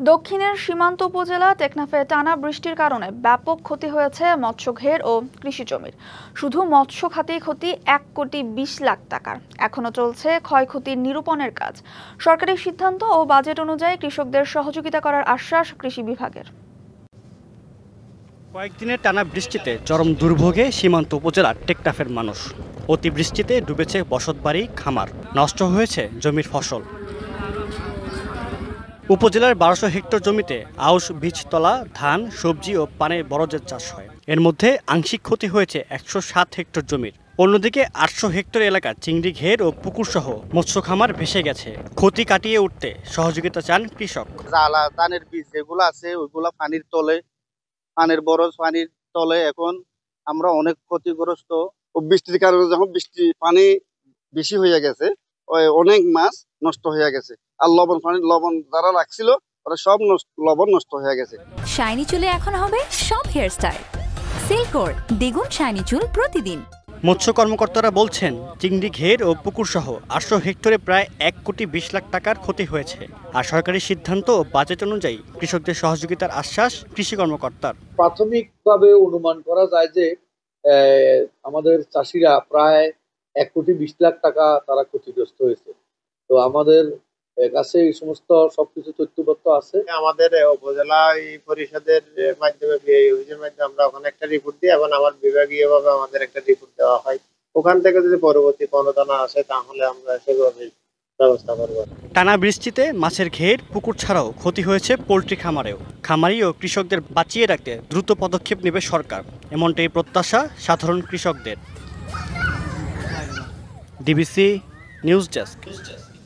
দক্ষিণের সীমান্ত উপজেলা টেকনাফে টানা বৃষ্টির কারণে ব্যাপক ক্ষতি হয়েছে মৎস্যঘের ও কৃষি জমির। শুধু মৎস্য খাতেই ক্ষতি 1,20,00,000 টাকার। এখনো চলছে ক্ষয়ক্ষতির নিরূপণের কাজ। সরকারি সিদ্ধান্ত ও বাজেট অনুযায়ী কৃষকদের সহযোগিতা করার আশ্বাস কৃষি বিভাগের। কয়েকদিনের টানা বৃষ্টিতে চরম দুর্ভোগে সীমান্ত উপজেলার টেকনাফের মানুষ। অতিবৃষ্টিতে ডুবেছে বসতবাড়ি, খামার, নষ্ট হয়েছে জমির ফসল। উপজেলার 1200 হেক্টর জমিতে আউশ, বীজতলা, ধান, সবজি ও পানের বরজের চাষ হয়। এর মধ্যে আংশিক ক্ষতি হয়েছে 107 হেক্টর জমির। অন্যদিকে 800 হেক্টর এলাকা চিংড়ি ঘের ও পুকুরসহ মৎস্য খামার ভেসে গেছে। ক্ষতি কাটিয়ে উঠতে সহযোগিতা চান কৃষক। ধানের বীজ যেগুলো আছে ওইগুলো পানির তলে, পানের বরজ পানির তলে। এখন আমরা অনেক ক্ষতিগ্রস্ত। বৃষ্টির কারণে যখন পানি বেশি হয়ে গেছে, অনেক মাছ নষ্ট হয়ে গেছে। আর লবণ যারা রাখছিল ওরা সব লবণ নষ্ট হয়ে গেছে। শাইনি চুলে এখন হবে সব হেয়ার স্টাইল। সিল্কোর দ্বিগুণ শাইনি চুল প্রতিদিন। মৎস্য কর্মকর্তারা বলছেন, চিংড়ি ঘের ও পুকুরসহ 800 হেক্টরে প্রায় 1,20,00,000 টাকার ক্ষতি হয়েছে। আর সরকারি সিদ্ধান্ত ও বাজেট অনুযায়ী কৃষকদের সহযোগিতার আশ্বাস কৃষি কর্মকর্তার। প্রাথমিকভাবে অনুমান করা যায় যে আমাদের চাষিরা প্রায় 1,20,00,000 টাকা তারা ক্ষতিগ্রস্ত হয়েছে। তো আমাদের কাছে এই সমস্ত সবকিছু তথ্যপত্র আছে। আমাদের উপজেলা পরিষদের মাধ্যমে আমরা ওখানে একটা রিপোর্ট দিই এবং আমার বিভাগীয়ভাবে আমাদের একটা রিপোর্ট দেওয়া হয়। ওখান থেকে যদি পরবর্তী প্রণোদনা আসে তাহলে আমরা সেভাবে ব্যবস্থা করব। টানা বৃষ্টিতে মাছের ঘের, পুকুর ছাড়াও ক্ষতি হয়েছে পোল্ট্রি খামারেও। খামারি ও কৃষকদের বাঁচিয়ে রাখতে দ্রুত পদক্ষেপ নেবে সরকার, এমনটাই প্রত্যাশা সাধারণ কৃষকদের। DBC news desk.